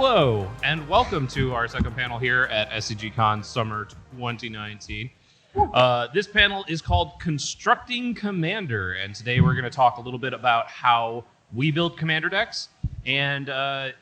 Hello, and welcome to our second panel here at SCG Con Summer 2019. This panel is called Constructing Commander, and today we're going to talk a little bit about how we build commander decks, and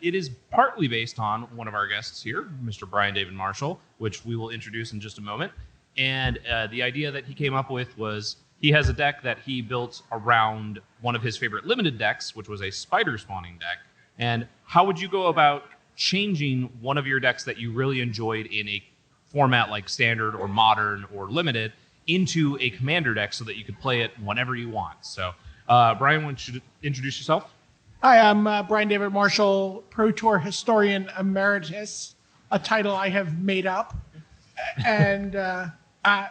it is partly based on one of our guests here, Mr. Brian David Marshall, which we will introduce in just a moment. And the idea that he came up with was he has a deck that he built around one of his favorite limited decks, which was a spider spawning deck. And how would you go about changing one of your decks that you really enjoyed in a format like standard or modern or limited into a commander deck so that you could play it whenever you want? So, Brian, why don't you introduce yourself? Hi, I'm Brian David Marshall, Pro Tour Historian Emeritus, a title I have made up. And, I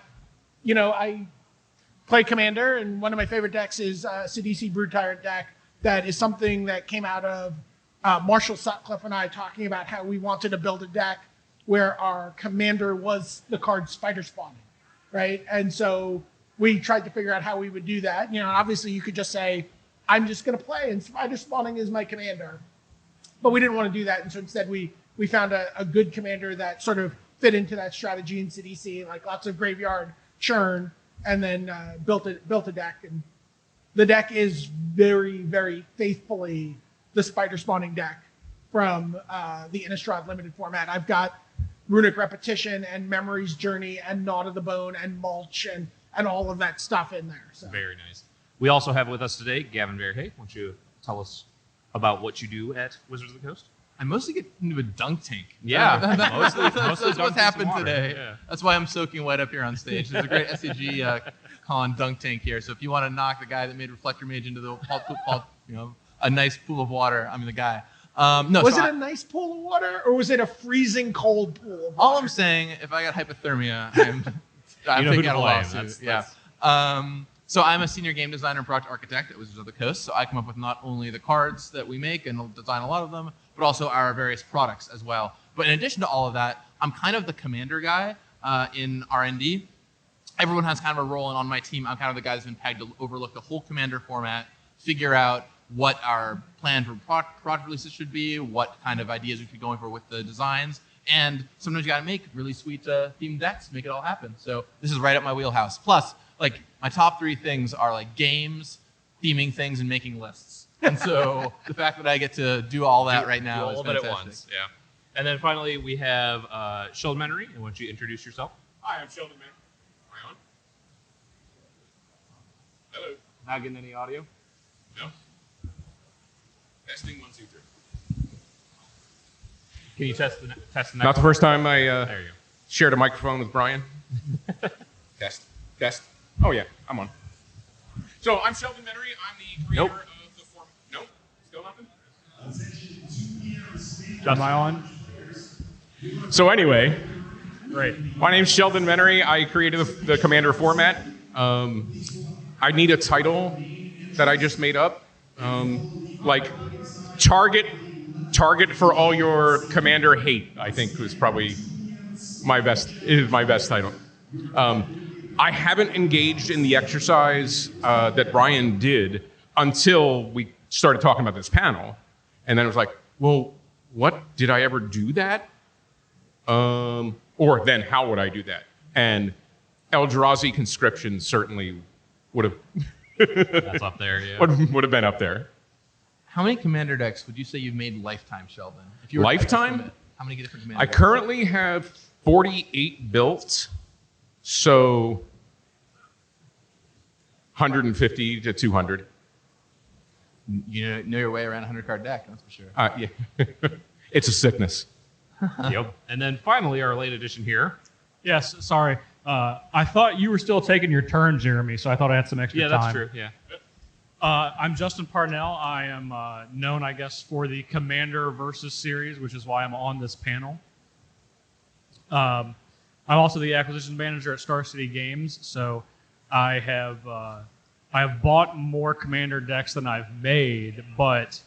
play Commander, and one of my favorite decks is Sidisi Brood Tyrant deck. That is something that came out of Marshall Sutcliffe and I talking about how we wanted to build a deck where our commander was the card spider spawning, right? And so we tried to figure out how we would do that. You know, obviously you could just say, I'm just going to play and spider spawning is my commander. But we didn't want to do that. And so instead we found a good commander that sort of fit into that strategy in Sidisi, like lots of graveyard churn, and then built a deck. And the deck is very, very faithfully the spider spawning deck from the Innistrad limited format. I've got Runic Repetition and Memory's Journey and Gnawed of the Bone and Mulch and all of that stuff in there. So. Very nice. We also have with us today Gavin Verhey. Why don't you tell us about what you do at Wizards of the Coast? I mostly get into a dunk tank. Yeah, that's what's happened today. Yeah. That's why I'm soaking wet up here on stage. There's a great SCG con dunk tank here. So if you want to knock the guy that made Reflector Mage into the a nice pool of water, I'm the guy. Was it a nice pool of water, or was it a freezing cold pool of water? All I'm saying, if I got hypothermia, I'm thinking out a lawsuit. So I'm a senior game designer and product architect at Wizards of the Coast. So I come up with not only the cards that we make and design a lot of them, but also our various products as well. But in addition to all of that, I'm kind of the commander guy in R&D. Everyone has kind of a role, and on my team, I'm kind of the guy that's been pegged to overlook the whole commander format, figure out what our plan for product releases should be, what kind of ideas we should be going for with the designs, and sometimes you got to make really sweet themed decks to make it all happen. So this is right up my wheelhouse. Plus, like, my top three things are like games, theming things, and making lists. And so the fact that I get to do all that right now is fantastic. All of it at once. Yeah. And then finally we have Sheldon Menery. And why don't you introduce yourself? Hi, I'm Sheldon Menery. Am I on? Hello. Not getting any audio? No. Testing 1, 2, 3. Can you test the next Not the first time I There you go. shared a microphone with Brian. Test. Oh yeah, I'm on. So I'm Sheldon Menery. I'm the creator of the form. Nope. Still nothing. Am I on? So anyway, Great. my name's Sheldon Menery. I created the Commander format. I need a title that I just made up. Like target for all your Commander hate, I think was probably my best title. I haven't engaged in the exercise that Brian did until we started talking about this panel. And then it was like, well, what? Did I ever do that? Or then how would I do that? And Eldrazi Conscription certainly would have That's up there, yeah. would have been up there. How many commander decks would you say you've made lifetime, Sheldon? If you were Lifetime? How many different commander I decks? currently have 48 built, so 150 to 200. You know your way around a 100-card deck, that's for sure. Yeah. It's a sickness. Yep. And then finally our late addition here. Yes, sorry. I thought you were still taking your turn, Jeremy, so I thought I had some extra time. Yeah, that's true. Yeah. I'm Justin Parnell. I am known, I guess, for the Commander versus series, which is why I'm on this panel. I'm also the acquisition manager at Star City Games, so I have bought more Commander decks than I've made, but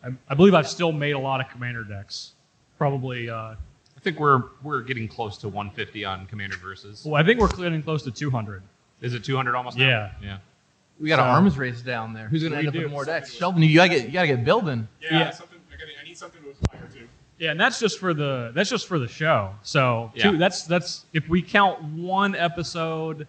I believe I've still made a lot of Commander decks. Probably. I think we're getting close to 150 on Commander versus. Well, I think we're getting close to 200. Is it 200 almost now? Yeah. Yeah. We got an arms race down there. Who's going to end up do. with more decks? Sheldon, you gotta get building. Yeah. Yeah. I need something to aspire to. Yeah, and that's just for the show. So that's if we count one episode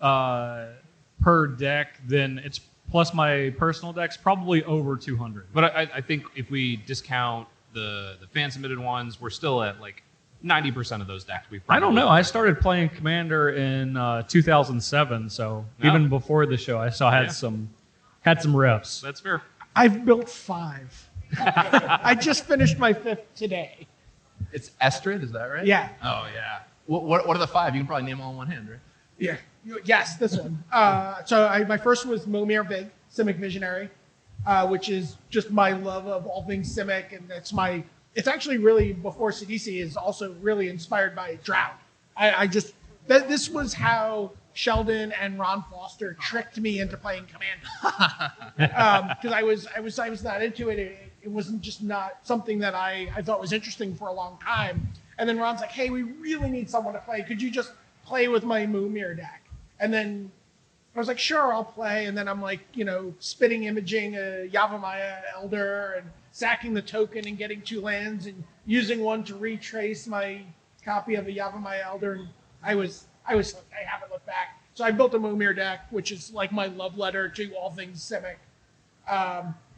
per deck, then it's plus my personal decks probably over 200. But I think if we discount the fan submitted ones, we're still at like 90% of those decks. I don't know. I started playing Commander in 2007, so even before the show, I still had some reps. That's fair. I've built 5. I just finished my 5th today. It's Astrid, is that right? Yeah. Oh yeah. What are the 5? You can probably name them all in one hand, right? Yeah. Yes, this one. My first was Momir Vig, Simic Visionary, which is just my love of all things Simic, and it's actually really, before CDC, is also really inspired by Drought. This was how Sheldon and Ron Foster tricked me into playing Commander. Because I was not into it. It wasn't just not something that I thought was interesting for a long time. And then Ron's like, hey, we really need someone to play. Could you just play with my Moomir deck? And then I was like, sure, I'll play. And then I'm like, spitting imaging a Yavimaya Elder and sacking the token and getting 2 lands and using one to retrace my copy of a Yavimaya Elder. And I haven't looked back. So I built a Moomir deck, which is like my love letter to all things Simic.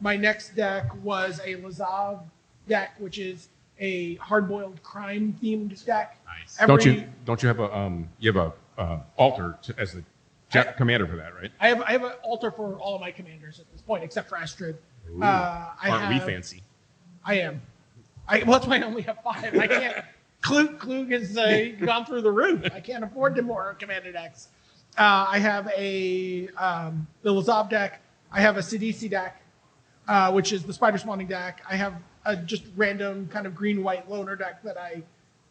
My next deck was a Lazav deck, which is a hard-boiled crime-themed deck. Nice. Don't you have a altar as the commander for that, right? I have an altar for all of my commanders at this point, except for Astrid. Aren't we fancy? I am. Well, that's why I only have 5. I can't. Klug has gone through the roof. I can't afford more commander decks. I have the Lazav deck. I have a Sidisi deck, which is the Spider Spawning deck. I have a just random kind of green-white loner deck that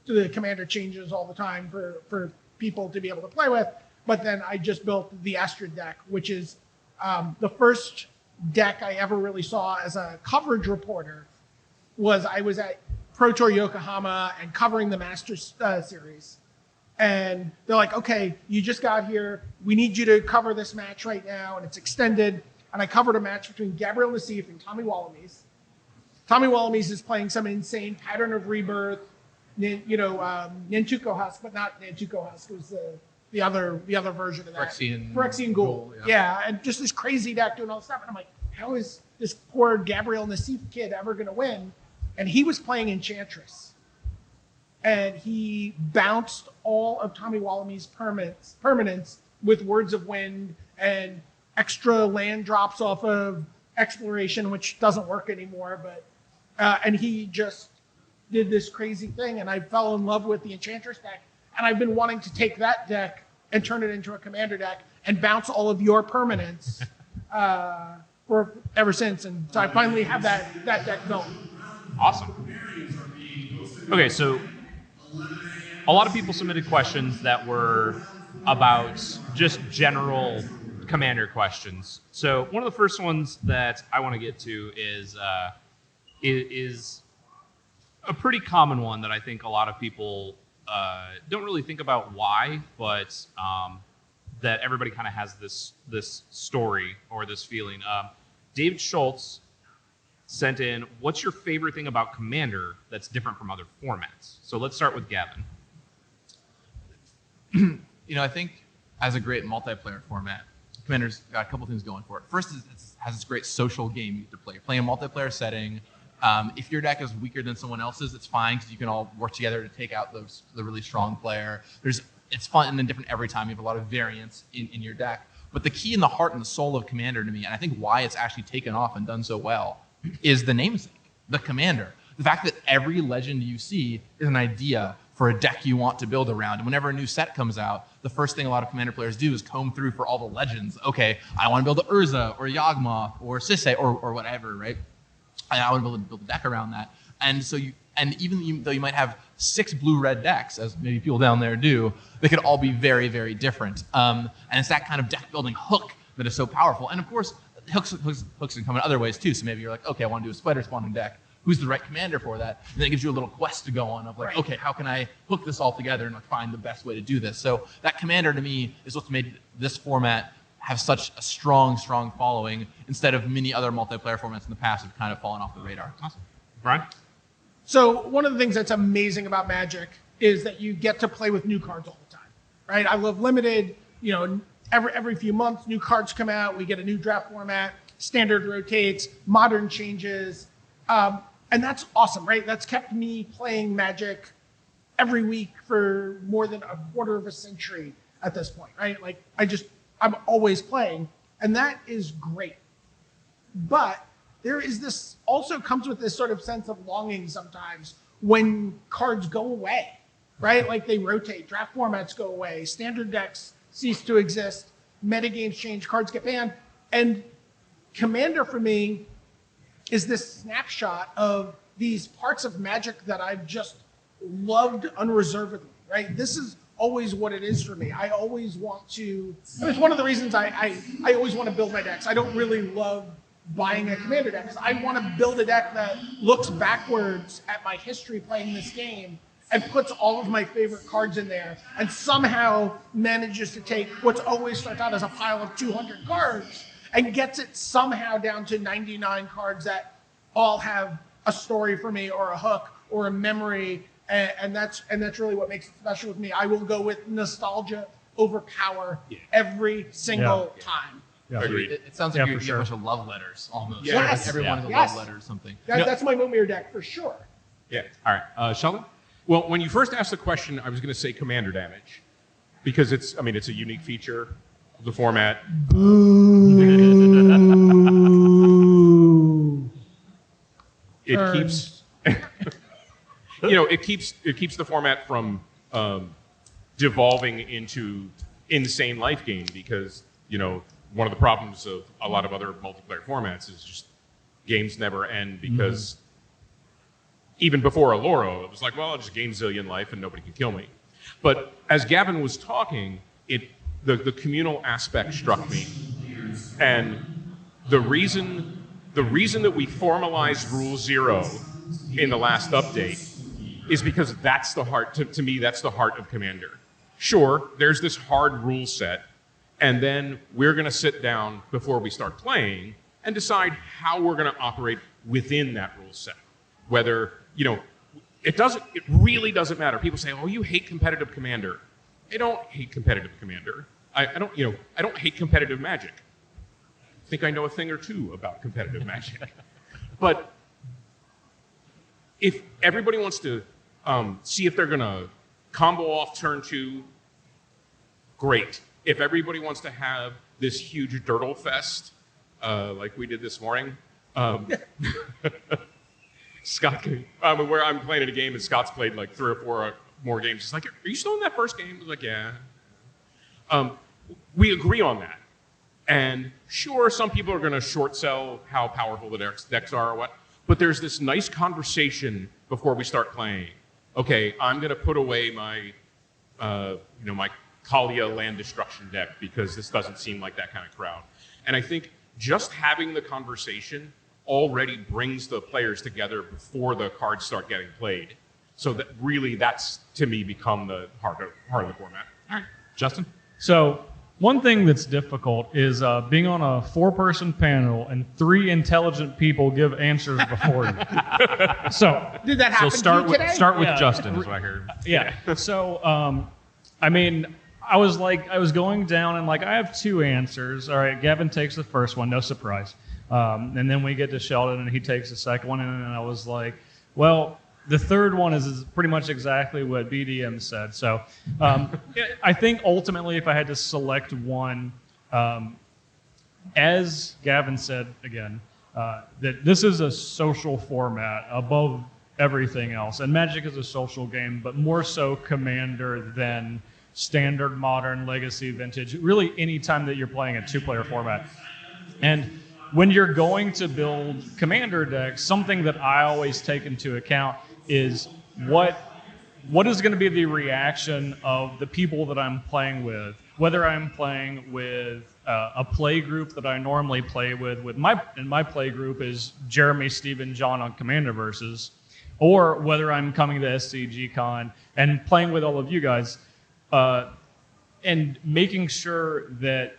the commander changes all the time for people to be able to play with. But then I just built the Astrid deck, which is the first deck I ever really saw as a coverage reporter. I was at Pro Tour Yokohama and covering the Masters series. And they're like, okay, you just got here. We need you to cover this match right now, and it's extended. And I covered a match between Gabriel Nassif and Tommy Wallamies. Tommy Wallamies is playing some insane Pattern of Rebirth, Nantuko Husk, but not Nantuko Husk. It was the other version of that. Phyrexian Ghoul. Yeah, and just this crazy deck doing all this stuff. And I'm like, how is this poor Gabriel Nassif kid ever going to win? And he was playing Enchantress. And he bounced all of Tommy Wallamies' permanents with Words of Wind and extra land drops off of Exploration, which doesn't work anymore. But and he just did this crazy thing, and I fell in love with the Enchantress deck. And I've been wanting to take that deck and turn it into a commander deck and bounce all of your permanents for ever since. And so I finally have that deck built. Awesome. Okay, so a lot of people submitted questions that were about just general commander questions. So one of the first ones that I want to get to is a pretty common one that I think a lot of people don't really think about why, but that everybody kind of has this story or this feeling. David Schultz sent in, what's your favorite thing about Commander that's different from other formats? So let's start with Gavin. I think as a great multiplayer format, Commander's got a couple things going for it. First is it has this great social game you get to play. You're playing a multiplayer setting. If your deck is weaker than someone else's, it's fine because you can all work together to take out the really strong player. It's fun and different every time. You have a lot of variance in your deck. But the key and the heart and the soul of Commander to me, and I think why it's actually taken off and done so well, is the namesake, the Commander. The fact that every legend you see is an idea for a deck you want to build around. And whenever a new set comes out, the first thing a lot of Commander players do is comb through for all the legends. Okay, I want to build a Urza or Yawgmoth or Sisay or whatever, right? And I want to build a deck around that. And so though you might have 6 blue-red decks, as maybe people down there do, they could all be very, very different. And it's that kind of deck-building hook that is so powerful. And of course, hooks can come in other ways too. So maybe you're like, okay, I want to do a spider spawning deck. Who's the right commander for that? And then it gives you a little quest to go on of like, right. Okay, how can I hook this all together and find the best way to do this? So that commander to me is what's made this format have such a strong, strong following instead of many other multiplayer formats in the past have kind of fallen off the radar. Awesome. Brian? So one of the things that's amazing about Magic is that you get to play with new cards all the time, right? I love Limited. Every few months, new cards come out. We get a new draft format. Standard rotates. Modern changes. And that's awesome, right? That's kept me playing Magic every week for more than a quarter of a century at this point, right? Like I'm always playing, and that is great. But there is this, also comes with this sort of sense of longing sometimes when cards go away, right? Like they rotate, draft formats go away, standard decks cease to exist, metagames change, cards get banned. And Commander for me is this snapshot of these parts of Magic that I've just loved unreservedly, right? This is always what it is for me. I always want to, it's one of the reasons I always want to build my decks. I don't really love buying a Commander deck because I want to build a deck that looks backwards at my history playing this game and puts all of my favorite cards in there and somehow manages to take what's always starts out as a pile of 200 cards and gets it somehow down to 99 cards that all have a story for me or a hook or a memory. And that's really what makes it special with me. I will go with nostalgia over power every single time. Yeah. Agreed. It sounds like you get a bunch of love letters almost. Yes. Everyone is a love letter or something. That's my Momir deck for sure. Yeah. All right. Sheldon? Well, when you first asked the question, I was going to say commander damage because it's a unique feature of the format. It keeps it keeps the format from devolving into insane life gain because, one of the problems of a lot of other multiplayer formats is just games never end because even before Aloro, it was like, well, I'll just gain zillion life and nobody can kill me. But as Gavin was talking, the communal aspect struck me. And the reason that we formalized Rule 0 in the last update is because that's the heart, to me, that's the heart of Commander. Sure, there's this hard rule set, and then we're going to sit down before we start playing and decide how we're going to operate within that rule set. Whether, it really doesn't matter. People say, oh, you hate competitive Commander. I don't hate competitive Commander. I don't hate competitive Magic. I think I know a thing or two about competitive Magic. But if everybody wants to see if they're going to combo off turn 2, great. If everybody wants to have this huge dirtle fest, like we did this morning, Scott, where I'm playing in a game and Scott's played like 3 or 4 more games. He's like, are you still in that first game? I was like, yeah. We agree on that. And sure, some people are going to short sell how powerful the decks are or what, but there's this nice conversation before we start playing. Okay, I'm going to put away my, my Kalia land destruction deck because this doesn't seem like that kind of crowd. And I think just having the conversation already brings the players together before the cards start getting played. So that really, that's to me become the heart of the format. All right, Justin? So one thing that's difficult is being on a 4-person panel and 3 intelligent people give answers before you. So did that happen start to you with today? start with Justin, is what I heard. Yeah. So I was going down and I have 2 answers. All right, Gavin takes the first one, no surprise. And then we get to Sheldon and he takes the second one, and I was like, well, the third one is pretty much exactly what BDM said. So I think ultimately if I had to select one, as Gavin said again, that this is a social format above everything else. And Magic is a social game, but more so Commander than Standard, Modern, Legacy, Vintage, really any time that you're playing a 2-player format. And when you're going to build Commander decks, something that I always take into account is what is going to be the reaction of the people that I'm playing with, whether I'm playing with a play group that I normally play with my play group is Jeremy, Steve, John on Commander Versus, or whether I'm coming to SCG Con and playing with all of you guys, and making sure that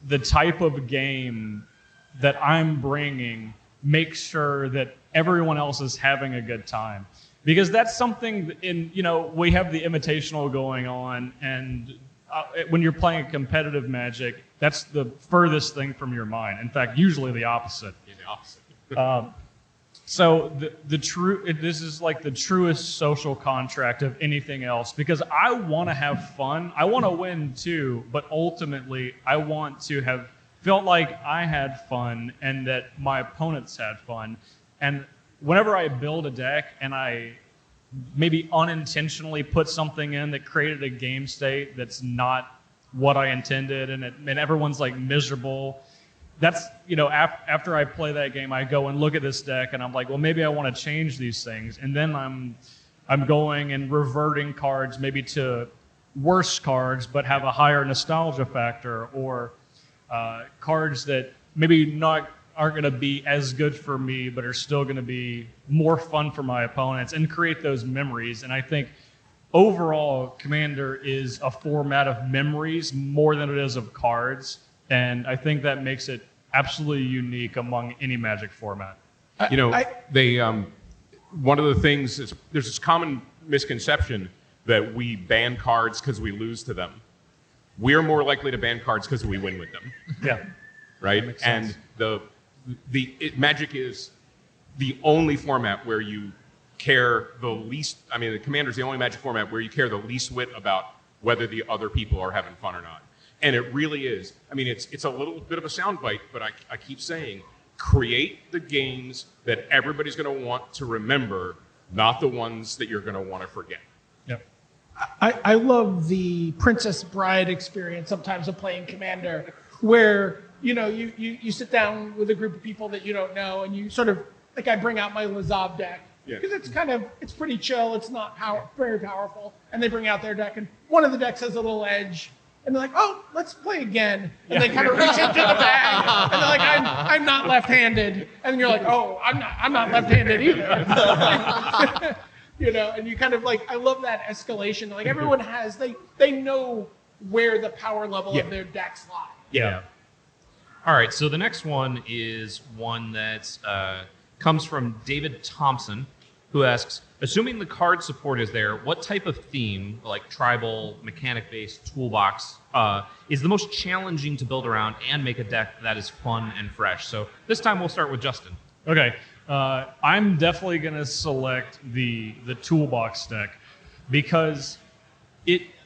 the type of game that I'm bringing make sure that everyone else is having a good time. Because that's something we have the invitational going on, and when you're playing a competitive Magic, that's the furthest thing from your mind. In fact, usually the opposite. Yeah, the opposite. So this is like the truest social contract of anything else, because I want to have fun. I want to win too, but ultimately I want to have felt like I had fun and that my opponents had fun. And whenever I build a deck and I maybe unintentionally put something in that created a game state that's not what I intended, and everyone's like miserable, that's, after I play that game, I go and look at this deck and I'm like, well, maybe I want to change these things. And then I'm going and reverting cards maybe to worse cards, but have a higher nostalgia factor, or cards that maybe aren't going to be as good for me, but are still going to be more fun for my opponents, and create those memories. And I think overall, Commander is a format of memories more than it is of cards. And I think that makes it absolutely unique among any Magic format. One of the things is there's this common misconception that we ban cards because we lose to them. We're more likely to ban cards because we win with them. Yeah. Right? And Magic is the only format where you care the least. I mean, the Commander's the only Magic format where you care the least whit about whether the other people are having fun or not. And it really is. I mean, it's a little bit of a soundbite, but I keep saying, create the games that everybody's going to want to remember, not the ones that you're going to want to forget. Yep. I love the Princess Bride experience sometimes of playing Commander, where you sit down with a group of people that you don't know, and you sort of, like, I bring out my Lazav deck, because it's pretty chill, it's not very powerful, and they bring out their deck, and one of the decks has a little edge, and they're like, oh, let's play again. And they kind of reach into the bag, and they're like, I'm not left-handed. And you're like, oh, I'm not left-handed either. And you kind of like, I love that escalation. Like, everyone has, they know where the power level of their decks lie. Yeah. All right, so the next one is one that comes from David Thompson, who asks, assuming the card support is there, what type of theme, like tribal, mechanic-based toolbox, is the most challenging to build around and make a deck that is fun and fresh? So this time we'll start with Justin. Okay. I'm definitely going to select the toolbox deck, because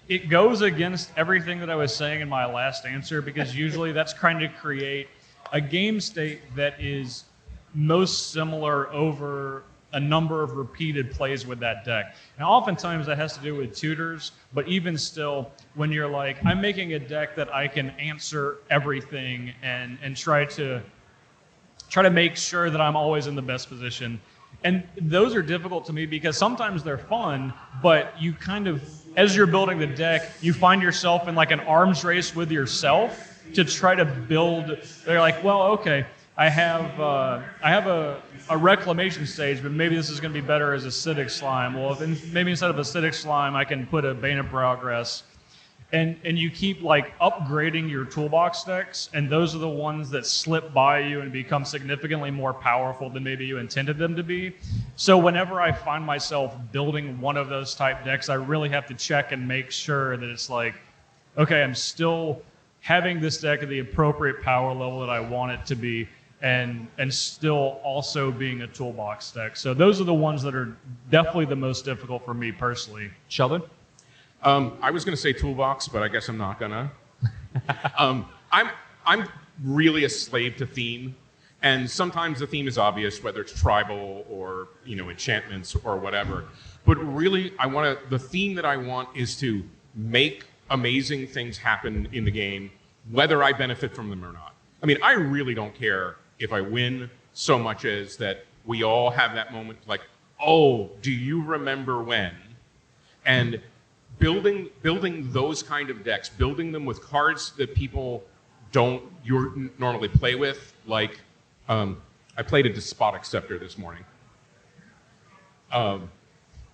it goes against everything that I was saying in my last answer, because usually that's trying to create a game state that is most similar over a number of repeated plays with that deck. And oftentimes that has to do with tutors, but even still, when you're like, I'm making a deck that I can answer everything and try to make sure that I'm always in the best position. And those are difficult to me because sometimes they're fun, but you kind of, as you're building the deck, you find yourself in like an arms race with yourself to try to build. They're like, well, okay, I have a reclamation stage, but maybe this is going to be better as acidic slime. Well, maybe instead of acidic slime, I can put a Bane of Progress. And you keep like upgrading your toolbox decks, and those are the ones that slip by you and become significantly more powerful than maybe you intended them to be. So whenever I find myself building one of those type decks, I really have to check and make sure that it's like, okay, I'm still having this deck at the appropriate power level that I want it to be, and still also being a toolbox deck. So those are the ones that are definitely the most difficult for me personally. Sheldon? I was going to say toolbox, but I guess I'm not gonna. I'm really a slave to theme, and sometimes the theme is obvious, whether it's tribal or enchantments or whatever. But really, the theme that I want is to make amazing things happen in the game, whether I benefit from them or not. I mean, I really don't care if I win so much as that we all have that moment like, oh, do you remember when? And building those kind of decks, building them with cards that people don't normally play with, like I played a Despotic Scepter this morning.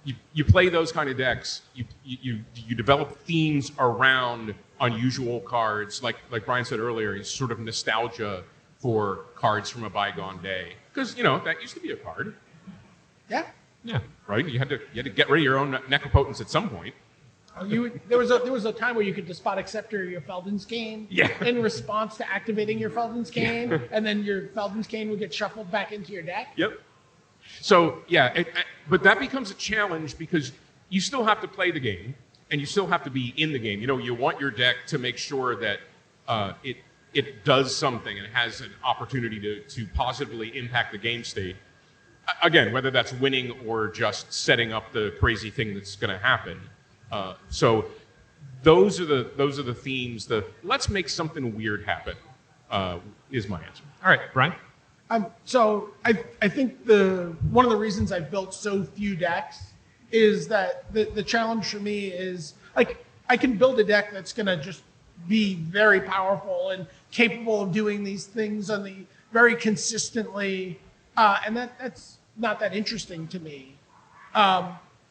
You play those kind of decks, you develop themes around unusual cards, like Brian said earlier, it's sort of nostalgia for cards from a bygone day, because that used to be a card. Yeah. Yeah, right. You had to get rid of your own necropotence at some point. There was a time where you could despotic scepter your Felden's Cane in response to activating your Felden's Cane, and then your Felden's Cane would get shuffled back into your deck. Yep. So but that becomes a challenge because you still have to play the game and you still have to be in the game. You want your deck to make sure that it does something and has an opportunity to positively impact the game state. Again, whether that's winning or just setting up the crazy thing that's going to happen. So those are the themes. Let's make something weird happen is my answer. All right, Brian. So I think one of the reasons I've built so few decks is that the challenge for me is like I can build a deck that's going to just be very powerful and capable of doing these things very consistently. And that's not that interesting to me.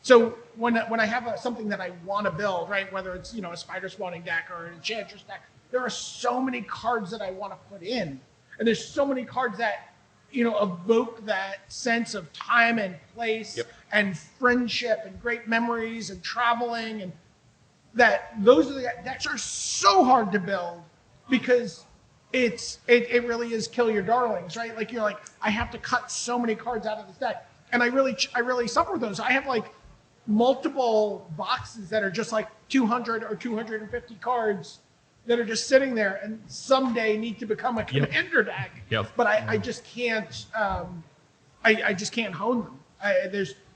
So when I have something that I want to build, right, whether it's a spider spawning deck or an enchantress deck, there are so many cards that I want to put in, and there's so many cards that evoke that sense of time and place and friendship and great memories and traveling, and those are the decks are so hard to build because it really is kill your darlings, right? Like you're like, I have to cut so many cards out of this deck. And I really suffer those. I have like multiple boxes that are just like 200 or 250 cards that are just sitting there and someday need to become a commander deck. Yep. But I just can't, I just can't hone them.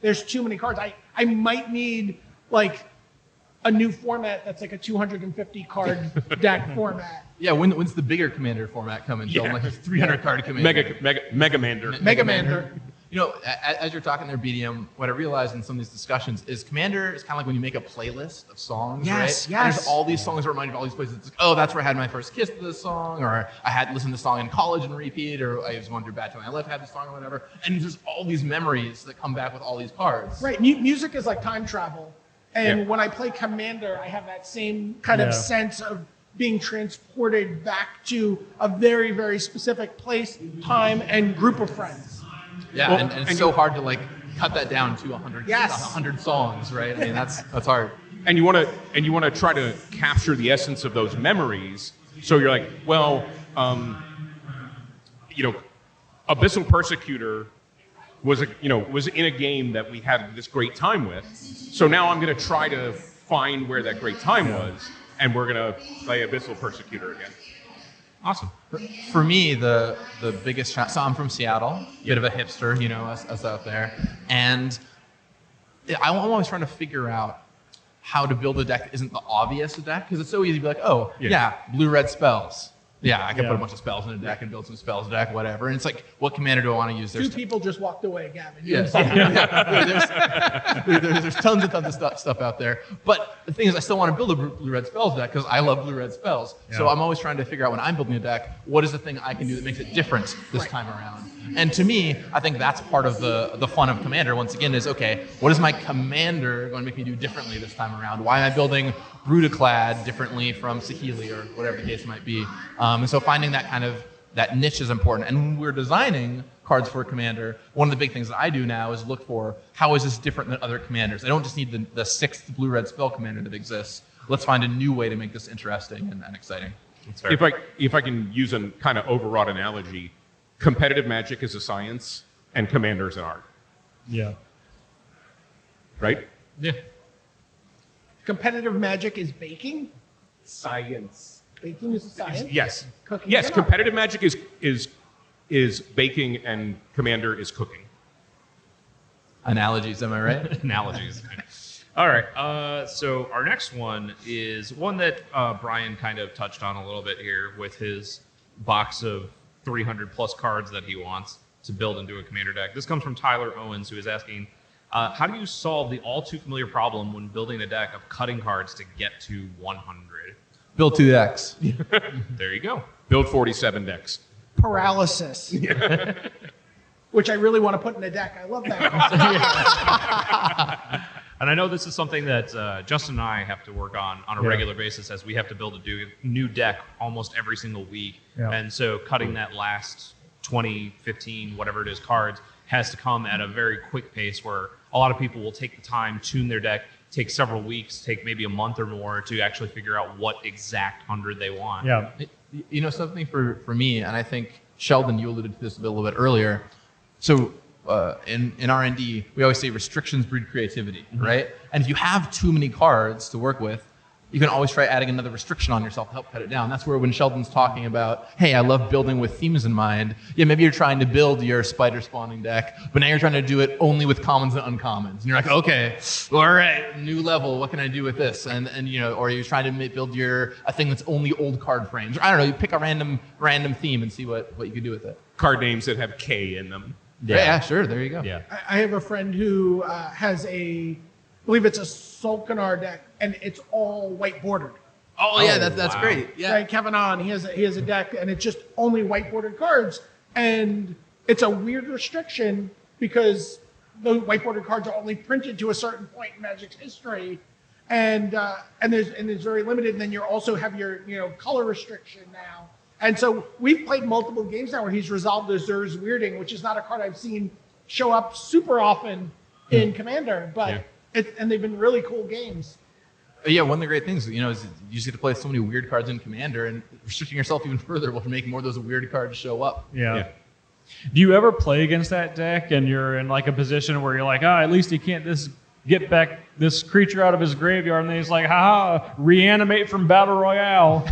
There's too many cards. I might need like a new format that's like a 250 card deck format. Yeah, when's the bigger commander format coming? Sheldon? Like a 300 card commander. Megamander. As you're talking there, BDM, what I realized in some of these discussions is Commander is kind of like when you make a playlist of songs, right? Yes. And there's all these songs that remind you of all these places. It's like, oh, that's where I had my first kiss to this song, or I had listened to this song in college and repeat, or I was going through a bad time in my life, I had this song or whatever. And there's all these memories that come back with all these cards. Right. Music is like time travel. And when I play Commander, I have that same kind of sense of being transported back to a very, very specific place, time, and group of friends. Yeah, and it's so hard to like cut that down to 100 songs, right? I mean, that's hard. And you want to try to capture the essence of those memories. So you're like, well, Abyssal Persecutor was in a game that we had this great time with. So now I'm going to try to find where that great time was, and we're going to play Abyssal Persecutor again. Awesome. For me, the biggest challenge, so I'm from Seattle, bit of a hipster, us out there, and I'm always trying to figure out how to build a deck that isn't the obvious deck, because it's so easy to be like, oh, blue-red spells. Yeah, I can put a bunch of spells in a deck and build some spells deck, whatever. And it's like, what commander do I want to use? Two people just walked away, Gavin. Yes. There's tons and tons of stuff out there. But the thing is, I still want to build a blue-red spells deck because I love blue-red spells. Yeah. So I'm always trying to figure out when I'm building a deck, what is the thing I can do that makes it different this time around? And to me, I think that's part of the fun of Commander, once again, is, okay, what is my commander going to make me do differently this time around? Why am I building Brutaclad differently from Saheeli or whatever the case might be? And so finding that niche is important. And when we're designing cards for Commander, one of the big things that I do now is look for, how is this different than other commanders? I don't just need the sixth blue-red spell commander that exists. Let's find a new way to make this interesting and exciting. If I can use a kind of overwrought analogy, competitive Magic is a science and Commander is an art. Yeah. Right? Yeah. Competitive Magic is baking? Science. Baking is a science? Yes. Cooking yes, is an competitive Magic is baking and Commander is cooking. Analogies, am I right? Analogies. All right. So our next one is one that Brian kind of touched on a little bit here with his box of 300 plus cards that he wants to build into a Commander deck. This comes from Tyler Owens, who is asking, how do you solve the all too familiar problem when building a deck of cutting cards to get to 100? Build 2 decks. There you go. Build 47 decks. Paralysis. Which I really want to put in a deck. I love that And I know this is something that Justin and I have to work on a regular basis, as we have to build a new deck almost every single week. Yeah. And so cutting that last 20, 15, whatever it is, cards has to come at a very quick pace, where a lot of people will take the time, tune their deck, take several weeks, take maybe a month or more to actually figure out what exact 100 they want. Yeah. You know, something for me, and I think, Sheldon, you alluded to this a little bit earlier. So in R&D, we always say restrictions breed creativity, right? And if you have too many cards to work with, you can always try adding another restriction on yourself to help cut it down. That's where when Sheldon's talking about, hey, I love building with themes in mind, maybe you're trying to build your spider spawning deck, but now you're trying to do it only with commons and uncommons. And you're like, okay, all right, new level, what can I do with this? And you know, or you're trying to build a thing that's only old card frames. Or I don't know, you pick a random theme and see what you can do with it. Card names that have K in them. Yeah, sure, there you go. Yeah. I have a friend who has I believe it's a Solkanar deck, and it's all white bordered. Oh yeah, that's wow. great. Yeah. Right, Kevin on, he has a deck, and it's just only white bordered cards, and it's a weird restriction because those white bordered cards are only printed to a certain point in Magic's history, and it's very limited. And then you also have your color restriction now, and so we've played multiple games now where he's resolved the Zur's Weirding, which is not a card I've seen show up super often in Commander, but and they've been really cool games. Yeah, one of the great things, is you just get to play so many weird cards in Commander, and restricting yourself even further will make more of those weird cards show up. Yeah. Do you ever play against that deck and you're in like a position where you're like, at least he can't get back this creature out of his graveyard, and then he's like, reanimate from Battle Royale.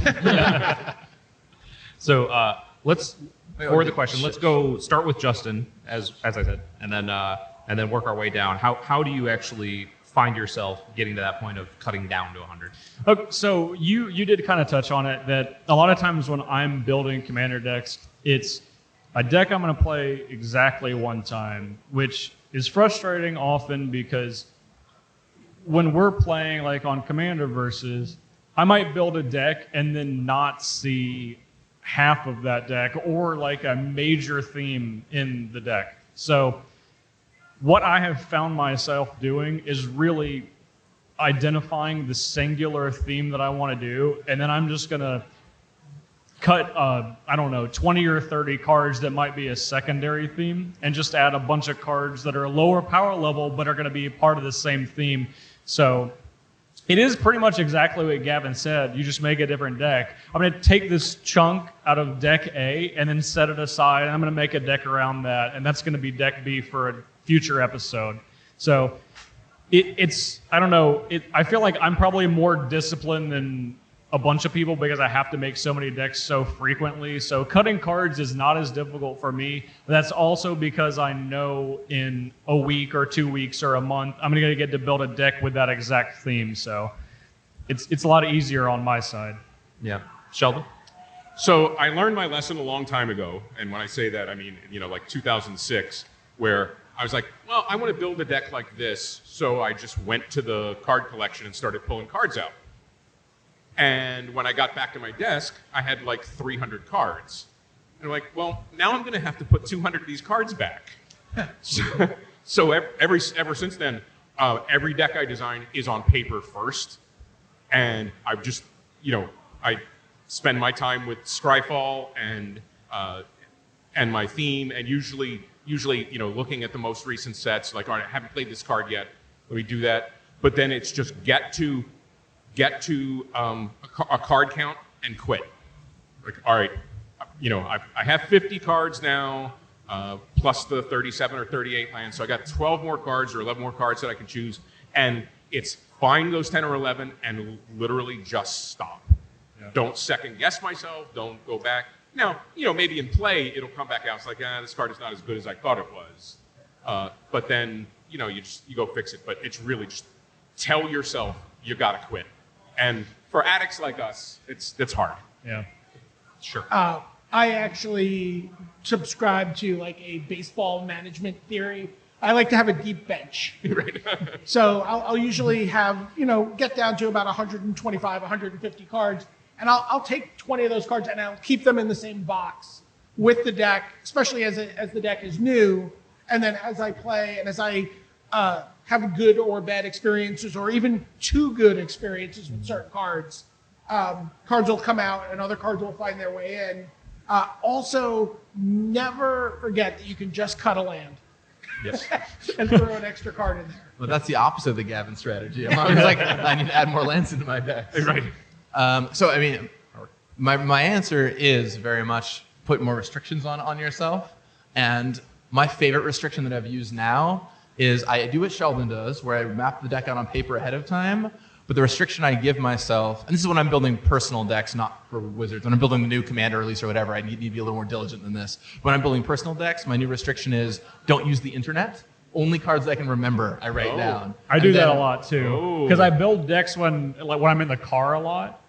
So let's for the question, let's go start with Justin, as I said, and then work our way down. How do you actually find yourself getting to that point of cutting down to 100? Okay, so you did kind of touch on it, that a lot of times when I'm building Commander decks, it's a deck I'm going to play exactly one time, which is frustrating often because when we're playing like on Commander versus, I might build a deck and then not see half of that deck or like a major theme in the deck. So what I have found myself doing is really identifying the singular theme that I want to do, and then I'm just going to cut, 20 or 30 cards that might be a secondary theme, and just add a bunch of cards that are lower power level but are going to be part of the same theme. So it is pretty much exactly what Gavin said. You just make a different deck. I'm going to take this chunk out of deck A and then set it aside, and I'm going to make a deck around that, and that's going to be deck B for a future episode. So I feel like I'm probably more disciplined than a bunch of people because I have to make so many decks so frequently. So cutting cards is not as difficult for me. That's also because I know in a week or 2 weeks or a month, I'm going to get to build a deck with that exact theme. So it's a lot easier on my side. Yeah. Sheldon? So I learned my lesson a long time ago, and when I say that, I mean, like 2006, where I was like, well, I want to build a deck like this, so I just went to the card collection and started pulling cards out. And when I got back to my desk, I had like 300 cards. And I'm like, well, now I'm going to have to put 200 of these cards back. So ever since then, every deck I design is on paper first. And I've just, I spend my time with Scryfall and my theme, and usually, looking at the most recent sets, like, all right, I haven't played this card yet, let me do that. But then it's just get to a card count and quit. Like, all right, I have 50 cards now, plus the 37 or 38 lands, so I got 12 more cards or 11 more cards that I can choose, and it's find those 10 or 11 and literally just stop. Yeah. Don't second guess myself, don't go back. Now, maybe in play, it'll come back out. It's like, this card is not as good as I thought it was. But then, you go fix it. But it's really just tell yourself you got to quit. And for addicts like us, it's hard. Yeah. Sure. I actually subscribe to like a baseball management theory. I like to have a deep bench. Right. So I'll usually have, get down to about 125, 150 cards. And I'll take 20 of those cards and I'll keep them in the same box with the deck, especially as the deck is new. And then as I play and as I have good or bad experiences, or even too good experiences with certain cards. Cards will come out and other cards will find their way in. Also, never forget that you can just cut a land. Yes. And throw an extra card in there. Well, that's the opposite of the Gavin strategy. I'm always like, I need to add more lands into my deck. Right. So, I mean, my answer is very much put more restrictions on yourself. And my favorite restriction that I've used now is I do what Sheldon does, where I map the deck out on paper ahead of time. But the restriction I give myself, and this is when I'm building personal decks, not for Wizards. When I'm building the new Commander release or whatever, I need to be a little more diligent than this. When I'm building personal decks, my new restriction is don't use the internet. Only cards that I can remember, I write down. I do that a lot too, because I build decks when I'm in the car a lot,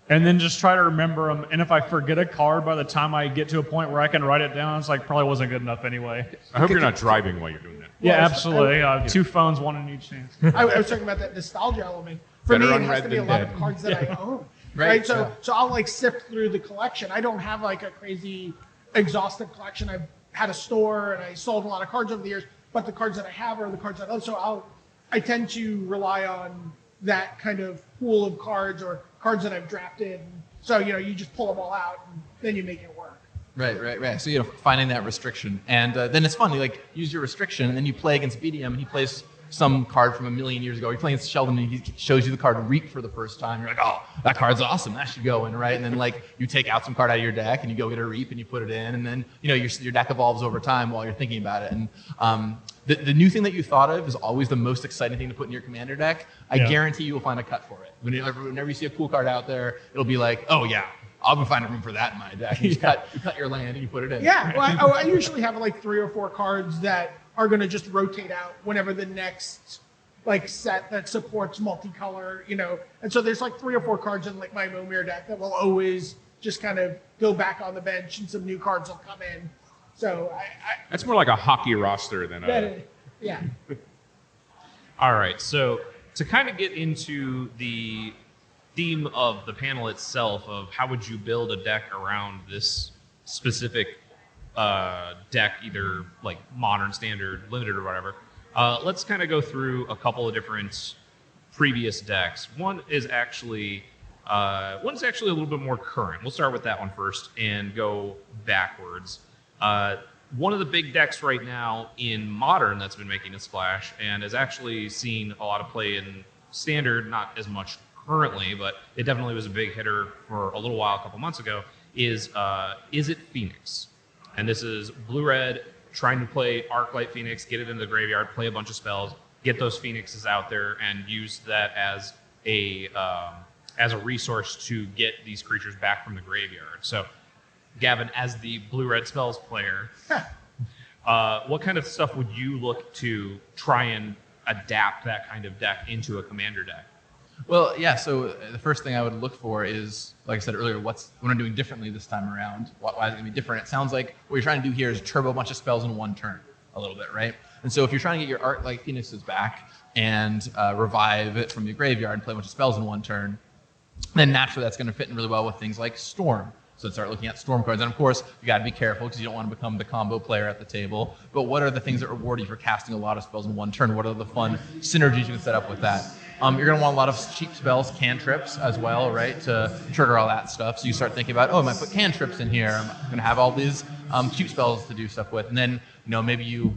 and then just try to remember them. And if I forget a card by the time I get to a point where I can write it down, it's like probably wasn't good enough anyway. I hope you're not driving while you're doing that. Yeah, absolutely. 2 phones, 1 in each hand. I was talking about that nostalgia element. For Better me, it unread has to be a than lot dead. of cards that I own. Right. So I'll like sift through the collection. I don't have like a crazy exhaustive collection. I've had a store and I sold a lot of cards over the years, but the cards that I have are the cards that I love. So I tend to rely on that kind of pool of cards or cards that I've drafted. So, you just pull them all out and then you make it work. Right. So, finding that restriction. And then it's fun. You use your restriction, and then you play against BDM, and he plays some card from a million years ago. You're playing Sheldon, and he shows you the card Reap for the first time. You're like, oh, that card's awesome. That should go in, right? And then you take out some card out of your deck, and you go get a Reap, and you put it in, and then your deck evolves over time while you're thinking about it. And the new thing that you thought of is always the most exciting thing to put in your Commander deck. I guarantee you will find a cut for it. Whenever you see a cool card out there, it'll be like, oh yeah, I'll go find a room for that in my deck. You cut your land and you put it in. Yeah, well, I usually have like 3 or 4 cards that are going to just rotate out whenever the next set that supports multicolor, And so there's 3 or 4 cards in my Momir deck that will always just kind of go back on the bench and some new cards will come in. So That's more like a hockey roster than a... Yeah. All right, so to kind of get into the theme of the panel itself of how would you build a deck around this specific deck, either modern, standard, limited, or whatever, let's kind of go through a couple of different previous decks. One is actually a little bit more current. We'll start with that one first and go backwards. One of the big decks right now in Modern that's been making a splash and has actually seen a lot of play in Standard, not as much currently, but it definitely was a big hitter for a little while, a couple months ago, is it Phoenix? And this is blue-red, trying to play Arclight Phoenix, get it into the graveyard, play a bunch of spells, get those Phoenixes out there, and use that as a resource to get these creatures back from the graveyard. So, Gavin, as the blue-red spells player, what kind of stuff would you look to try and adapt that kind of deck into a Commander deck? Well, yeah, so the first thing I would look for is, like I said earlier, what I'm doing differently this time around. Why is it going to be different? It sounds like what you're trying to do here is turbo a bunch of spells in one turn, a little bit, right? And so if you're trying to get your Arclight Phoenixes back and revive it from your graveyard and play a bunch of spells in one turn, then naturally that's going to fit in really well with things like Storm. So start looking at Storm cards. And of course, you got to be careful because you don't want to become the combo player at the table. But what are the things that reward you for casting a lot of spells in one turn? What are the fun synergies you can set up with that? You're going to want a lot of cheap spells, cantrips as well, right, to trigger all that stuff. So you start thinking about, I might put cantrips in here. I'm going to have all these cheap spells to do stuff with. And then, maybe you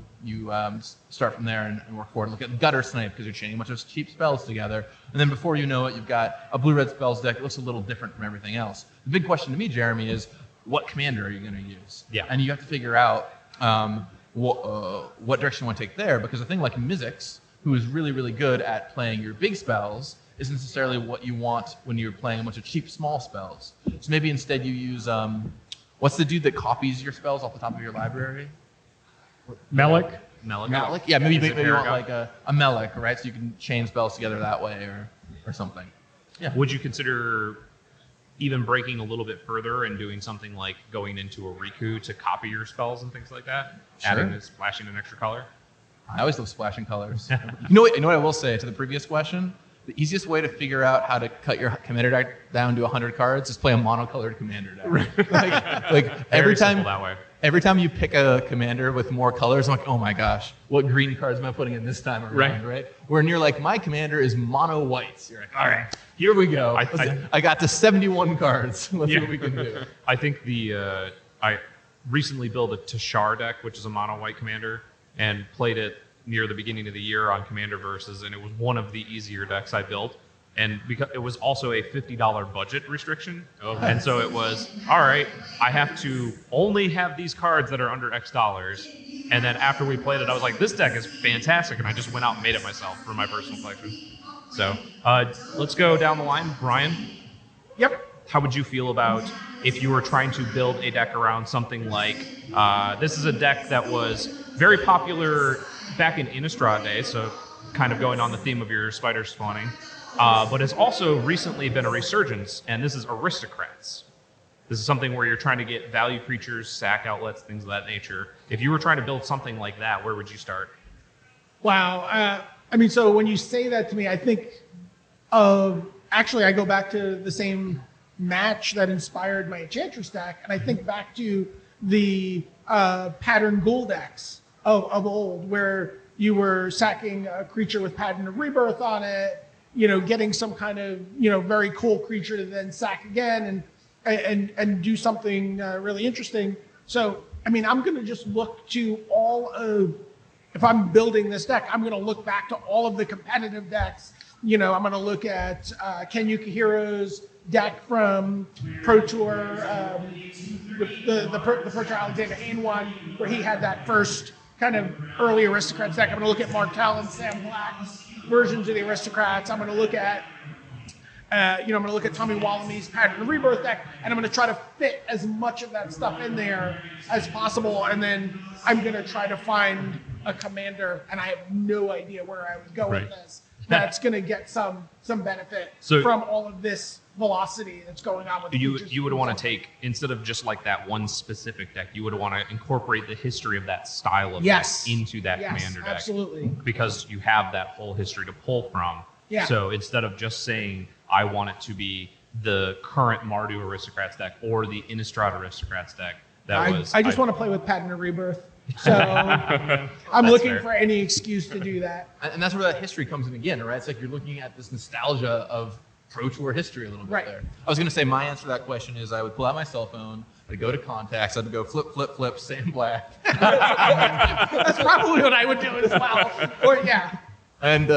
start from there and work forward. Look at Gutter Snipe because you're chaining a bunch of cheap spells together. And then before you know it, you've got a blue-red spells deck that looks a little different from everything else. The big question to me, Jeremy, is what commander are you going to use? Yeah. And you have to figure out what direction you want to take there, because a thing like Mizzix, who is really, really good at playing your big spells, isn't necessarily what you want when you're playing a bunch of cheap small spells. So maybe instead you use, what's the dude that copies your spells off the top of your library? Melik? Melik? Yeah, maybe you want Paragon. like a Melik, right? So you can chain spells together that way or something. Yeah. Would you consider even breaking a little bit further and doing something like going into a Riku to copy your spells and things like that? Sure. Splashing an extra color? I always love splashing colors. You know what I will say to the previous question? The easiest way to figure out how to cut your commander deck down to 100 cards is play a monocolored commander deck. like every Very time simple that way. every time you pick a commander with more colors, I'm like, oh my gosh, what green cards am I putting in this time around, right? When you're like, my commander is mono whites. You're like, all right, here we go. I got to 71 cards. Let's see what we can do. I think I recently built a Tashar deck, which is a mono white commander, and played it near the beginning of the year on Commander Versus, and it was one of the easier decks I built. And because it was also a $50 budget restriction, and so it was, all right, I have to only have these cards that are under X dollars. And then after we played it, I was like, this deck is fantastic, and I just went out and made it myself for my personal collection. So let's go down the line. Brian? Yep. How would you feel about if you were trying to build a deck around something like, this is a deck that was very popular back in Innistrad days, so kind of going on the theme of your spider spawning, but has also recently been a resurgence, and this is Aristocrats. This is something where you're trying to get value creatures, sack outlets, things of that nature. If you were trying to build something like that, where would you start? Wow. I mean, so when you say that to me, I think of, actually, I go back to the same match that inspired my Enchantress deck, and I think back to the Pattern Ghoul decks of old, where you were sacking a creature with Pattern of Rebirth on it, you know, getting some kind of, you know, very cool creature to then sack again and do something really interesting. So, I mean, I'm going to just look to all of, if I'm building this deck, I'm going to look back to all of the competitive decks. You know, I'm going to look at Ken Yukihiro's deck from Pro Tour, the Pro Tour Alexander Hayne one, where he had that first kind of early Aristocrats deck. I'm going to look at Martel and Sam Black's versions of the Aristocrats. I'm going to look at, I'm going to look at Tommy Wallamy's Pattern of Rebirth deck, and I'm going to try to fit as much of that stuff in there as possible. And then I'm going to try to find a commander, and I have no idea where I would go with this. That's going to get some benefit from all of this velocity that's going on with the you would want to take, instead of just like that one specific deck, you would want to incorporate the history of that style of deck into that commander deck. Absolutely. Because you have that whole history to pull from. Yeah. So instead of just saying, I want it to be the current Mardu Aristocrats deck or the Innistrad Aristocrats deck, I just want to play with Pattern of Rebirth. So I'm looking for any excuse to do that. And that's where that history comes in again, right? It's like you're looking at this nostalgia of Pro Tour history a little bit there. I was going to say my answer to that question is I would pull out my cell phone, I'd go to contacts, I'd go flip, flip, flip, Sam Black. That's probably what I would do as well. Or And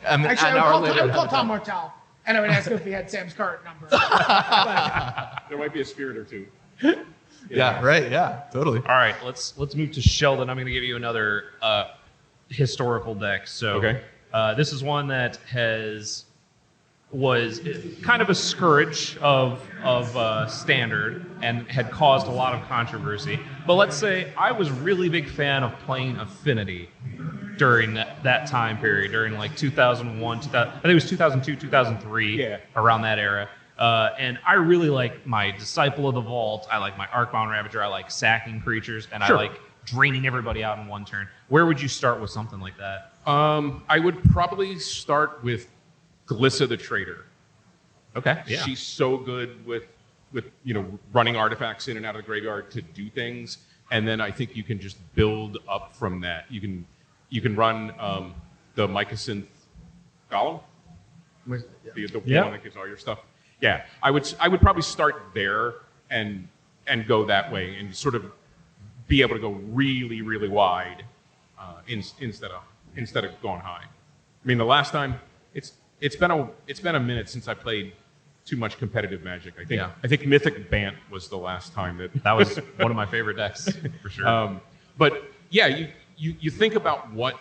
actually, I would call Tom Martel, and I would ask him if he had Sam's card number. There might be a spirit or two. Yeah, right. Yeah, totally. All right, let's move to Sheldon. I'm going to give you another historical deck. So this is one that was kind of a scourge of Standard and had caused a lot of controversy. But let's say I was a really big fan of playing Affinity during that time period, during like 2001, I think it was 2002, 2003, around that era. And I really like my Disciple of the Vault. I like my Arcbound Ravager. I like sacking creatures, and I like draining everybody out in one turn. Where would you start with something like that? I would probably start with Kalista the Traitor. Okay. Yeah. She's so good with running artifacts in and out of the graveyard to do things, and then I think you can just build up from that. You can run the Mycosynth Golem, the one that gives all your stuff. Yeah, I would probably start there and go that way and sort of be able to go really, really wide instead of going high. I mean, the last time it's been a minute since I played too much competitive Magic. I think Mythic Bant was the last time that was one of my favorite decks for sure. But yeah, you think about what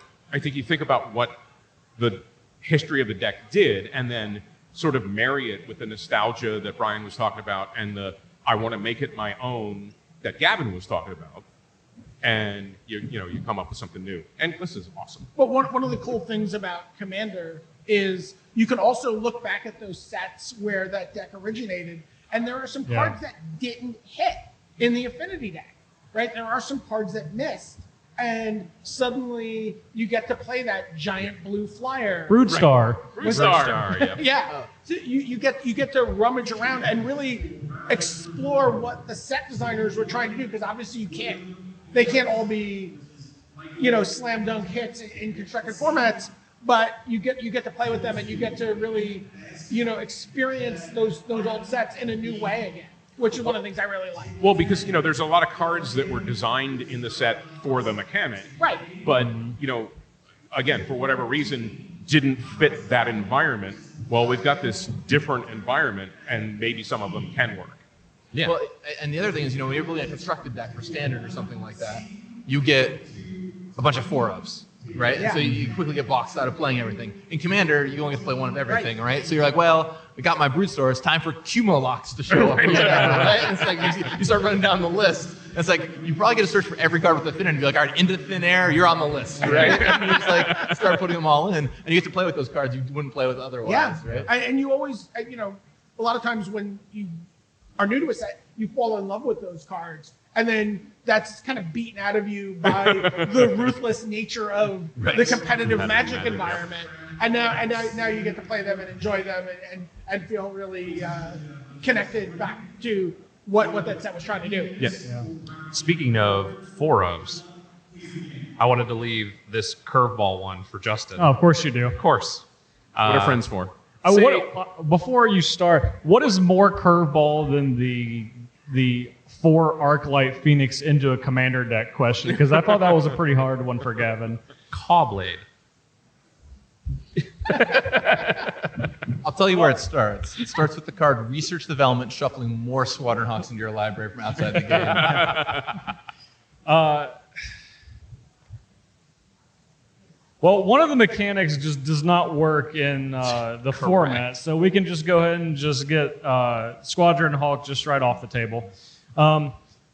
the history of the deck did, and then sort of marry it with the nostalgia that Brian was talking about and the I want to make it my own that Gavin was talking about, and you come up with something new. And this is awesome. But one of the cool things about Commander is you can also look back at those sets where that deck originated, and there are some cards that didn't hit in the Affinity deck, right? There are some cards that missed, and suddenly you get to play that giant blue flyer. Broodstar. Broodstar, yeah. Yeah, so you get to rummage around and really explore what the set designers were trying to do, because obviously they can't all be, slam dunk hits in constructed formats, but you get to play with them and you get to really, experience those old sets in a new way again, which is one of the things I really like. Well, because there's a lot of cards that were designed in the set for the mechanic, Right. but again, for whatever reason, didn't fit that environment. Well, we've got this different environment, and maybe some of them can work. Yeah. Well, and the other thing is, when you're building a constructed deck for standard or something like that, you get a bunch of 4-ofs, right? Yeah. So you quickly get boxed out of playing everything. In Commander, you only get to play one of everything, right? So you're like, well, we got my Broodstore. It's time for Cumulocks to show up, or whatever, right? And it's like you start running down the list. And it's like you probably get to search for every card with the thin end and be like, all right, into thin air, you're on the list, right? And you just like start putting them all in, and you get to play with those cards you wouldn't play with otherwise, Yeah, right? and you always, a lot of times when you are new to a set, you fall in love with those cards, and then that's kind of beaten out of you by the ruthless nature of the competitive Magic environment. And now you get to play them and enjoy them and feel really connected back to what that set was trying to do. Yeah. Speaking of 4-ofs, I wanted to leave this curveball one for Justin. Oh, of course you do. Of course. What are friends for? Before you start, what is more curveball than the 4 Arclight Phoenix into a commander deck question? Because I thought that was a pretty hard one for Gavin. Cawblade. I'll tell you where it starts. It starts with the card Research Development, shuffling more Squadron Hawks into your library from outside the game. Well, one of the mechanics just does not work in the format, so we can just go ahead and just get Squadron Hawk just right off the table.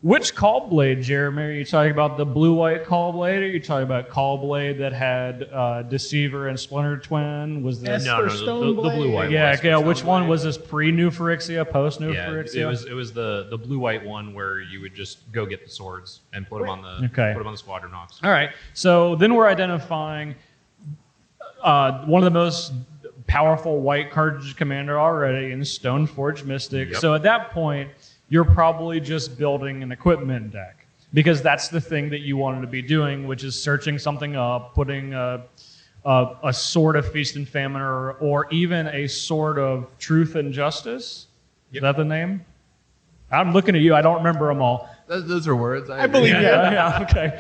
Which Callblade, Jeremy? Are you talking about the blue-white Callblade, or are you talking about Callblade that had Deceiver and Splinter Twin? Was this the blue-white Yeah, one. yeah. Which one was this? Pre-New Phyrexia, post-New Yeah, Phyrexia? it was the blue-white one where you would just go get the swords and put them on the Squadron Hawks. All right. So then we're identifying one of the most powerful white cartridge commander already in Stoneforge Mystic. Yep. So at that point, you're probably just building an equipment deck, because that's the thing that you wanted to be doing, which is searching something up, putting a Sword of Feast and Famine, or even a Sword of Truth and Justice. Is that the name? I'm looking at you. I don't remember them all. Those are words. I believe you. Yeah, okay.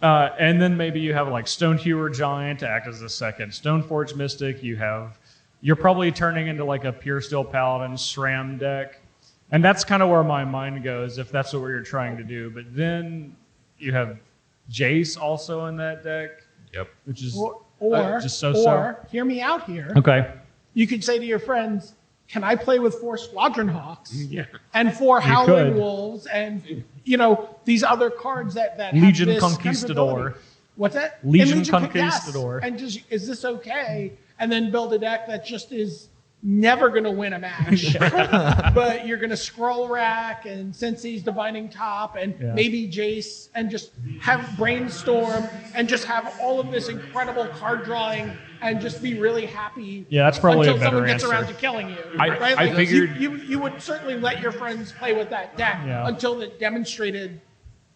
And then maybe you have like Stonehewer Giant to act as the second Stoneforge Mystic. You're probably turning into like a Pure Steel Paladin SRAM deck. And that's kind of where my mind goes, if that's what you're trying to do. But then you have Jace also in that deck. Yep. Which is Or just so. hear me out here. Okay. You could say to your friends, can I play with 4 Squadron Hawks Yeah. and 4 Howling could. Wolves and these other cards that Legion have this Conquistador. kind of what's that? Legion And Conquistador. Yes. And just, is this okay? And then build a deck that just is never going to win a match, but you're going to scroll rack and Sensei's Divining Top and maybe Jace, and just have Brainstorm and just have all of this incredible card drawing and just be really happy. Yeah, that's probably until a better someone gets answer. around to killing you. I right? Like, figured- you would certainly let your friends play with that deck Yeah. until it demonstrated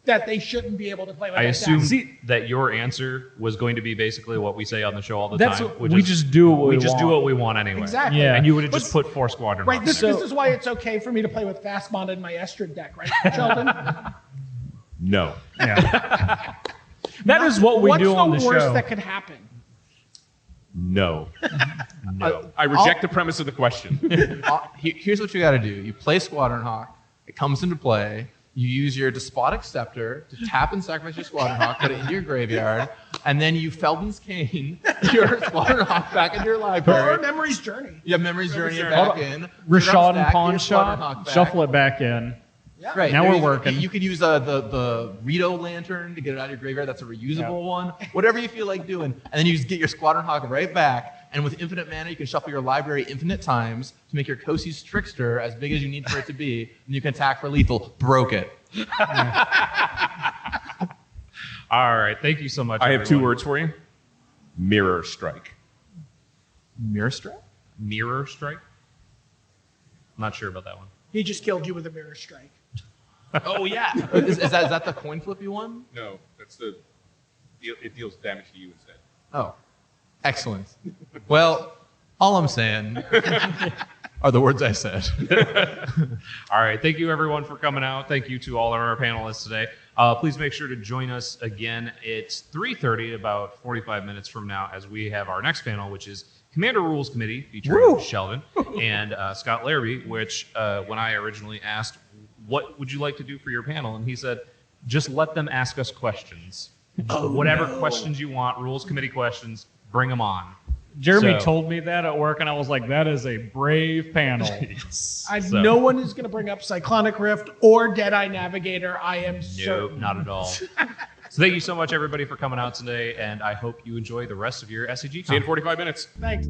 that they shouldn't be able to play with I that assumed deck. that your answer was going to be basically what we say on the show all the That's time. what- which we is just do what we we just do want. what we want anyway. Exactly. Yeah. And you would have just But- put 4 Squadron Right, Hawks this in. is why it's okay for me to play with Fastmon in my Astrid deck, right, Sheldon? No. Yeah. That is what we do on the What's the worst show. that could happen? No. No. I reject the premise of the question. Here's what you got to do. You play Squadron Hawk. It comes into play. You use your Despotic Scepter to tap and sacrifice your Squadron Hawk, put it into your graveyard, and then you Felden's Cane your Squadron Hawk back into your Or library. Memory's Journey. You have Memory's Journey Journey. back in. Rashad and Stack Pawn your Squadron Hawk Shop, back. shuffle it back in. Right. Now we're working. You could use the Rito Lantern to get it out of your graveyard. That's a reusable one. Whatever you feel like doing. And then you just get your Squadron Hawk right back. And with infinite mana, you can shuffle your library infinite times to make your Kosi's Trickster as big as you need for it to be. And you can attack for lethal. Broke it. All right. Thank you so much. I have two everyone. words for you. Mirror strike. Mirror strike? Mirror strike? I'm not sure about that one. He just killed you with a mirror strike. Oh yeah. is that the coin flip you won? No, that's the. It deals damage to you instead. Oh, excellent. Well, all I'm saying are the words I said. All right. Thank you, everyone, for coming out. Thank you to all of our panelists today. Please make sure to join us again. It's 3:30, about 45 minutes from now, as we have our next panel, which is Commander Rules Committee, featuring Sheldon and Scott Larrabee, which when I originally asked, what would you like to do for your panel? And he said, just let them ask us questions. Whatever questions you want, Rules Committee questions, bring them on. Jeremy told me that at work, and I was like, that is a brave panel. No one is going to bring up Cyclonic Rift or Deadeye Navigator. I am certain. Nope, not at all. So thank you so much, everybody, for coming out today, and I hope you enjoy the rest of your SCG. See you in 45 minutes. Thanks.